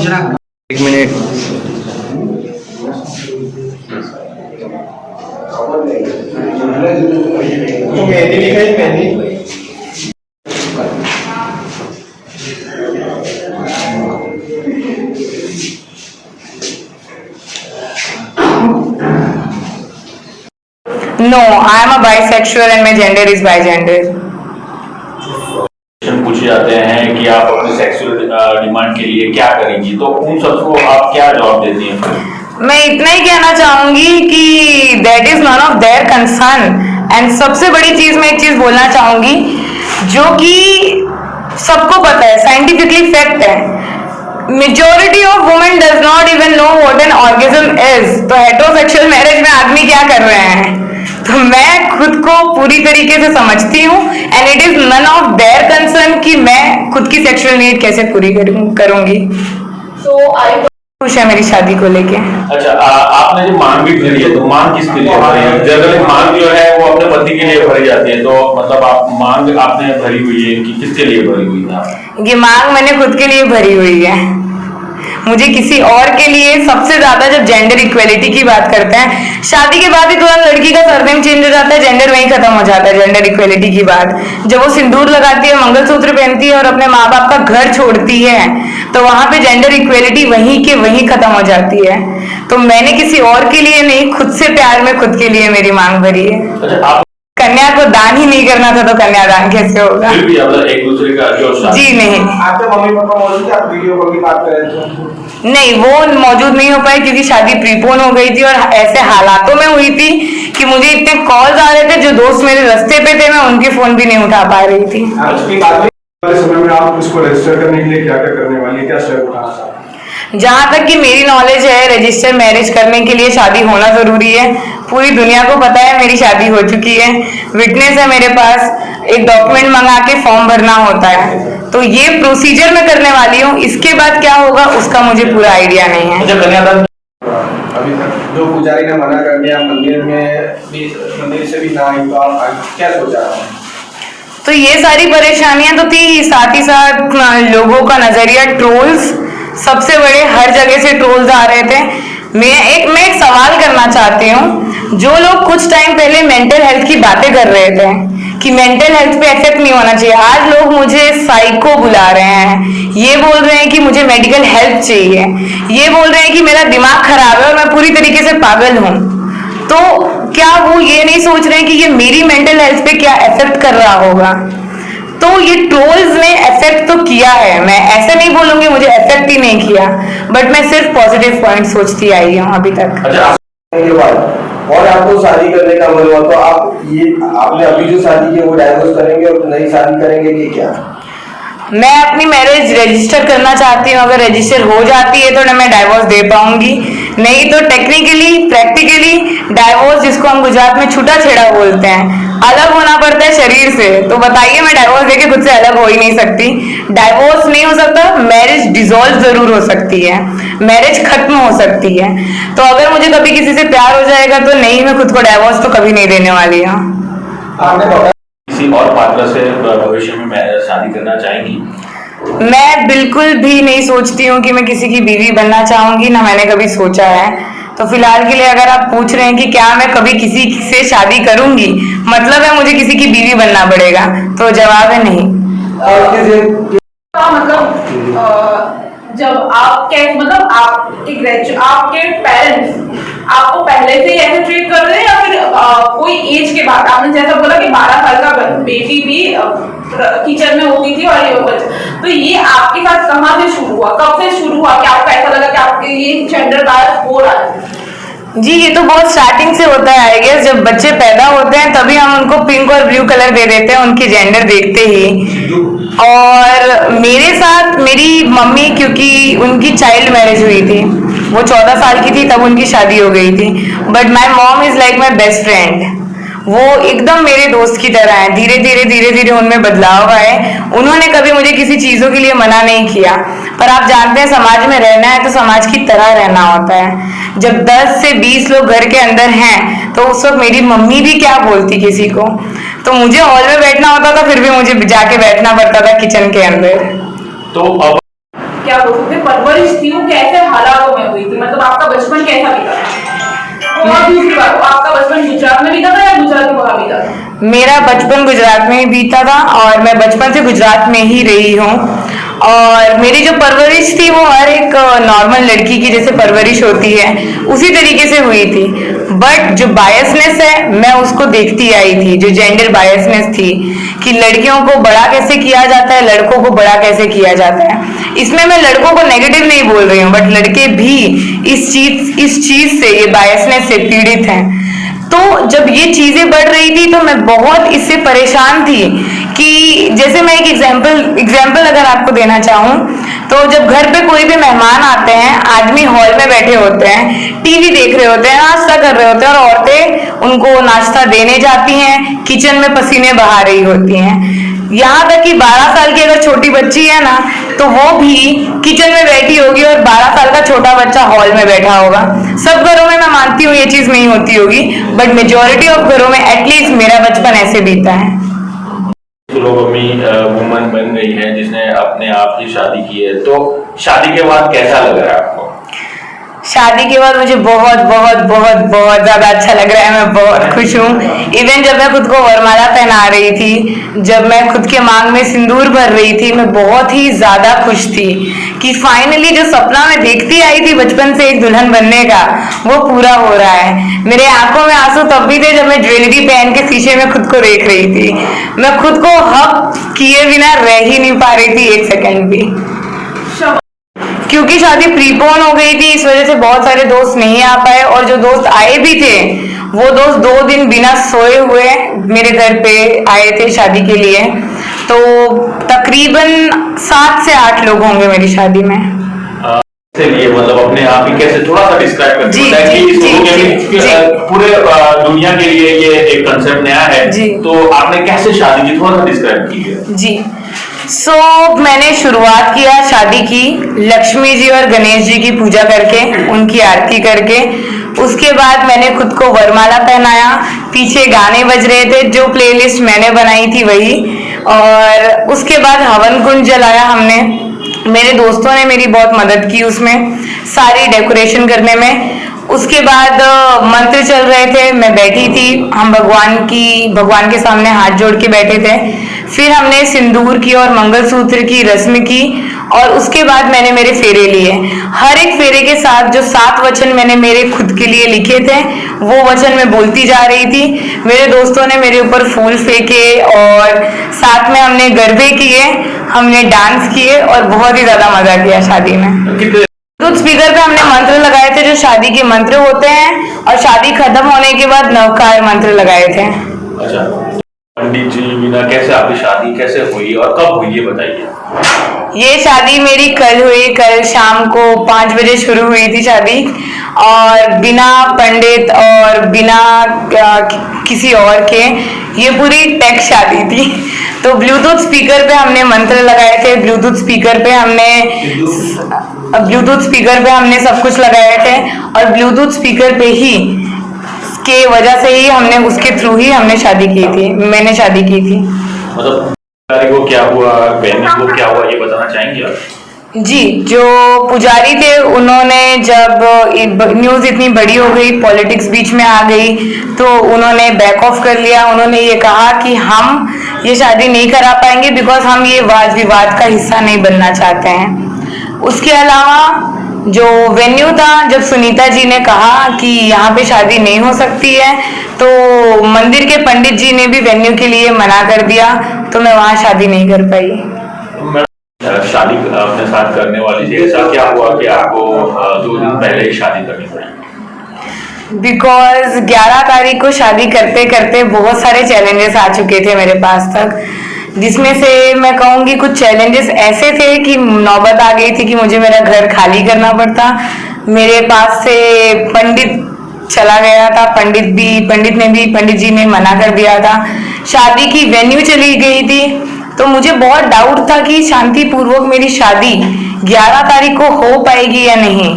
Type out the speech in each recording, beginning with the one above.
एक मिनट। मेहंदी दिखाई, mehndi. No, I am a bisexual and my gender is bigender. पूछे जाते हैं कि आप अपने सेक्सुअल डिमांड के लिए क्या करेंगी, तो उन सबको आप क्या जवाब देती हैं? मैं इतना ही कहना चाहूंगी कि that is none of their concern. And सबसे बड़ी चीज मैं एक चीज बोलना चाहूंगी जो कि सबको पता है, साइंटिफिकली फैक्ट है, majority of women does not even know what an orgasm is. तो हेटेरोसेक्सुअल मैरिज में आदमी क्या कर रहे हैं, तो मैं खुद को पूरी तरीके से समझती हूँ and it is none of their concern कि मैं खुद की सेक्सुअल नीड कैसे पूरी करूंगी। खुश है मेरी शादी को लेके। अच्छा, आपने जो मांग भी भरी है तो मांग किसके लिए भरी है? जनरली मांग जो है वो अपने पति के लिए भरी जाती है, तो मतलब आप मांग आपने भरी हुई है कि किसके लिए भरी हुई है? ये मांग मैंने खुद के लिए भरी हुई है। मुझे किसी और के लिए, सबसे ज्यादा जब जेंडर इक्वेलिटी की बात करते हैं, शादी के बाद ही तुरंत लड़की का सरनेम चेंज हो जाता है, जेंडर वहीं खत्म हो जाता है। जेंडर इक्वेलिटी की बात जब वो सिंदूर लगाती है, मंगलसूत्र पहनती है और अपने माँ बाप का घर छोड़ती है, तो वहां पे जेंडर इक्वेलिटी वहीं के वहीं खत्म हो जाती है। तो मैंने किसी और के लिए नहीं, खुद से प्यार में खुद के लिए मेरी मांग भरी है। अच्छा, कन्या को दान ही नहीं करना था तो कन्यादान कैसे होगा? फिर भी एक दूसरे का जो जी नहीं, आपके मम्मी पापा मौजूद थे, आप वीडियो कॉल की बात कर रहे थे? नहीं, वो मौजूद नहीं हो पाए क्योंकि शादी प्रीपोन हो गई थी और ऐसे हालातों में हुई थी कि मुझे इतने कॉल्स आ रहे थे, जो दोस्त मेरे रास्ते पे थे मैं उनके फोन भी नहीं उठा पा रही थी। समय में आप इसको रजिस्टर करने के लिए क्या क्या करने वाली, क्या स्टेप उठाना चाहते हैं? जहां तक कि मेरी नॉलेज है, रजिस्टर मैरिज करने के लिए शादी होना जरूरी है। पूरी दुनिया को पता है मेरी शादी हो चुकी है, विटनेस है मेरे पास, एक डॉक्यूमेंट मंगा के फॉर्म भरना होता है, तो ये प्रोसीजर मैं करने वाली हूँ। इसके बाद क्या होगा उसका मुझे पूरा आइडिया नहीं है। अभी तक जो पुजारी ने मना कर दिया, मंदिर से भी ना आई, तो आप क्या सोचा? तो ये सारी परेशानियां तो थी, साथ ही साथ लोगों का नजरिया, ट्रोल्स, सबसे बड़े हर जगह से ट्रोल्स आ रहे थे। मैं एक सवाल करना चाहती हूँ, जो लोग कुछ टाइम पहले मेंटल हेल्थ की बातें कर रहे थे कि मेंटल हेल्थ पे इफेक्ट नहीं होना चाहिए, आज लोग मुझे साइको बुला रहे हैं, ये बोल रहे हैं कि मुझे मेडिकल हेल्प चाहिए, ये बोल रहे हैं कि मेरा दिमाग खराब है और मैं पूरी तरीके से पागल हूँ। तो क्या वो ये नहीं सोच रहे हैं कि ये मेरी मेंटल हेल्थ पे क्या इफेक्ट कर रहा होगा? तो ये ट्रोल्स ने इफेक्ट तो किया है, मैं ऐसे नहीं बोलूंगी मुझे इफेक्ट ही नहीं किया, बट मैं सिर्फ पॉजिटिव पॉइंट सोचती आई हूँ अभी तक। और आपको शादी करने का मन हुआ, तो आपने अभी जो शादी की वो डाइवोर्स करेंगे और नई शादी करेंगे कि क्या? मैं अपनी मैरिज रजिस्टर करना चाहती हूँ, अगर रजिस्टर हो जाती है तो मैं डाइवोर्स दे पाऊंगी, नहीं तो टेक्निकली प्रैक्टिकली डाइवोर्स, जिसको हम गुजरात में छूटा छेड़ा बोलते हैं, अलग होना पड़ता है शरीर से। तो बताइए, मैं डाइवोर्स देके खुद से अलग हो ही नहीं सकती। डाइवोर्स नहीं हो सकता, मैरिज डिसॉल्व जरूर हो सकती है, मैरिज खत्म हो सकती है। तो अगर मुझे कभी किसी से प्यार हो जाएगा तो नहीं, मैं खुद को डाइवोर्स तो कभी नहीं देने वाली हूँ। किसी और पात्र से भविष्य में शादी करना चाहेंगी? मैं बिल्कुल भी नहीं सोचती हूँ कि मैं किसी की बीवी बनना चाहूंगी, ना मैंने कभी सोचा है। तो फिलहाल के लिए अगर आप पूछ रहे हैं कि क्या मैं कभी किसी से शादी करूंगी, मतलब है मुझे किसी की बीवी बनना पड़ेगा, तो जवाब है नहीं। जब आपके पेरेंट्स आपको पहले से ही ऐसे ट्रीट कर रहे हैं या फिर कोई एज के बाद? आपने जैसा बोला कि 12 साल का बेटी भी किचन में होती थी और ये बच्चा, तो ये आपके साथ कहाँ से शुरू हुआ, कब से शुरू हुआ कि आपको ऐसा लगा कि आपके ये जेंडर बायस हो रहा है? जी, ये तो बहुत स्टार्टिंग से होता है आई गेस। जब बच्चे पैदा होते हैं तभी हम उनको पिंक और ब्लू कलर दे देते हैं उनकी जेंडर देखते ही। और मेरे साथ मेरी मम्मी, क्योंकि उनकी चाइल्ड मैरिज हुई थी, वो 14 साल की थी तब उनकी शादी हो गई थी, but my mom is like my best friend. वो एकदम मेरे दोस्त की तरह है। धीरे धीरे उनमें बदलाव आए। उन्होंने कभी मुझे किसी चीजों के लिए मना नहीं किया, पर आप जानते हैं समाज में रहना है तो समाज की तरह रहना होता है। जब 10 से 20 लोग घर के अंदर हैं तो उस वक्त मेरी मम्मी भी क्या बोलती किसी को, तो मुझे हॉल में बैठना होता था, फिर भी मुझे जाके बैठना पड़ता था किचन के अंदर। तो अब क्या बोल सकते हैं, परवरिश थी वो कैसे हालातों में हुई थी, मतलब आपका बचपन कैसा बीता था? और दूसरी बात, आपका बचपन गुजरात में बीता था या गुजरात के बाहर बीता था? मेरा बचपन गुजरात में ही बीता था और मैं बचपन से गुजरात में ही रही हूँ। और मेरी जो परवरिश थी वो हर एक नॉर्मल लड़की की जैसे परवरिश होती है उसी तरीके से हुई थी। बट जो बायसनेस है मैं उसको देखती आई थी, जो जेंडर बायसनेस थी कि लड़कियों को बड़ा कैसे किया जाता है, लड़कों को बड़ा कैसे किया जाता है। इसमें मैं लड़कों को नेगेटिव नहीं बोल रही हूँ, बट लड़के भी इस चीज से, ये बायसनेस से पीड़ित हैं। तो जब ये चीजें बढ़ रही थी तो मैं बहुत इससे परेशान थी कि जैसे मैं एक एग्जाम्पल अगर आपको देना चाहूँ तो जब घर पे कोई भी मेहमान आते हैं, आदमी हॉल में बैठे होते हैं, टीवी देख रहे होते हैं, नाश्ता कर रहे होते हैं और औरतें उनको नाश्ता देने जाती हैं, किचन में पसीने बहा रही होती हैं। यहाँ तक कि 12 साल की अगर छोटी बच्ची है ना तो वो भी किचन में बैठी होगी और 12 साल का छोटा बच्चा हॉल में बैठा होगा। सब घरों में मैं मानती हूँ ये चीज नहीं होती होगी, बट मेजोरिटी ऑफ घरों में एटलीस्ट मेरा बचपन ऐसे बीता है। सुलोगमी वुमन बन गई है जिसने अपने आप की शादी की है, तो शादी के बाद कैसा लग रहा है आपको? शादी के बाद मुझे बहुत बहुत बहुत बहुत ज्यादा अच्छा लग रहा है, मैं बहुत खुश हूँ। इवन जब मैं खुद को वरमाला पहना रही थी, जब मैं खुद के मांग में सिंदूर भर रही थी, मैं बहुत ही ज्यादा खुश थी कि फाइनली जो सपना मैं देखती आई थी बचपन से एक दुल्हन बनने का वो पूरा हो रहा है। मेरे आंखों में आंसू तब भी थे जब मैं ज्वेलरी पहन के शीशे में खुद को देख रही थी। मैं खुद को हक किए बिना रह ही नहीं पा रही थी एक सेकेंड भी, क्योंकि शादी प्रीपोन हो गई थी। इस वजह से बहुत सारे दोस्त नहीं आ पाए और जो दोस्त आए भी थे वो दोस्त 2 दिन बिना सोए हुए मेरे घर पे आए थे शादी के लिए। तो तकरीबन 7 से 8 लोग होंगे मेरी शादी में। लिए मतलब अपने आप ही कैसे थोड़ा सा डिस्क्राइब करते हैं कि पूरे दुनिया के लिए ये एक कंसेप्ट नया है, तो आपने कैसे शादी की थोड़ा सा डिस्क्राइब कीजिए। जी मैंने शुरुआत किया शादी की लक्ष्मी जी और गणेश जी की पूजा करके, उनकी आरती करके। उसके बाद मैंने खुद को वरमाला पहनाया, पीछे गाने बज रहे थे, जो प्लेलिस्ट मैंने बनाई थी वही। और उसके बाद हवन कुंड जलाया हमने, मेरे दोस्तों ने मेरी बहुत मदद की उसमें सारी डेकोरेशन करने में। उसके बाद मंत्र चल रहे थे, मैं बैठी थी, हम भगवान के सामने हाथ जोड़ के बैठे थे। फिर हमने सिंदूर की और मंगलसूत्र की रस्म की और उसके बाद मैंने मेरे फेरे लिए। हर एक फेरे के साथ जो 7 वचन मैंने मेरे खुद के लिए लिखे थे वो वचन मैं बोलती जा रही थी। मेरे दोस्तों ने मेरे ऊपर फूल फेंके और साथ में हमने गरबे किए, हमने डांस किए और बहुत ही ज्यादा मजा किया शादी में। ब्लूटूथ स्पीकर पे हमने मंत्र लगाए थे जो शादी के मंत्र होते हैं और शादी खत्म होने के बाद नवकार मंत्र लगाए थे। अच्छा, पंडित जी बिना कैसे आपकी शादी कैसे हुई और कब हुई ये बताइए। ये शादी मेरी कल हुई, कल शाम को 5 बजे शुरू हुई थी शादी और बिना पंडित और बिना किसी और के, ये पूरी टेक शादी थी। तो ब्लूटूथ स्पीकर पे हमने मंत्र लगाए थे, ब्लूटूथ स्पीकर पे हमने सब कुछ लगाए थे और ब्लूटूथ स्पीकर पे ही के वजह से ही हमने उसके थ्रू ही हमने शादी की थी, मैंने शादी की थी। मतलब को क्या हुआ, बहन को क्या हुआ ये बताना चाहेंगे आप? जी, जो पुजारी थे उन्होंने जब न्यूज इतनी बड़ी हो गई, पॉलिटिक्स बीच में आ गई, तो उन्होंने बैक ऑफ कर लिया। उन्होंने ये कहा कि हम ये शादी नहीं करा पाएंगे बिकॉज हम ये वाद विवाद का हिस्सा नहीं बनना चाहते हैं। उसके अलावा जो वेन्यू था, जब सुनीता जी ने कहा कि यहाँ पे शादी नहीं हो सकती है तो मंदिर के पंडित जी ने भी वेन्यू के लिए मना कर दिया, तो मैं वहाँ शादी नहीं कर पाई। शादी अपने साथ करने वाली थी, ऐसा क्या हुआ कि आपको 2 दिन पहले ही शादी करनी पड़ी? बिकॉज 11 तारीख को शादी करते करते बहुत सारे चैलेंजेस आ चुके थे मेरे पास तक, जिसमें से मैं कहूँगी कुछ चैलेंजेस ऐसे थे कि नौबत आ गई थी कि मुझे मेरा घर खाली करना पड़ता। मेरे पास से पंडित चला गया था, पंडित जी ने मना कर दिया था। शादी की वेन्यू चली गई थी, तो मुझे बहुत डाउट था कि शांतिपूर्वक मेरी शादी 11 तारीख को हो पाएगी या नहीं।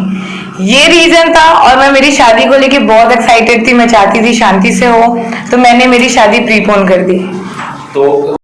ये रीजन था और मैं मेरी शादी को लेके बहुत एक्साइटेड थी, मैं चाहती थी शांति से हो, तो मैंने मेरी शादी प्रीपोन कर दी। तो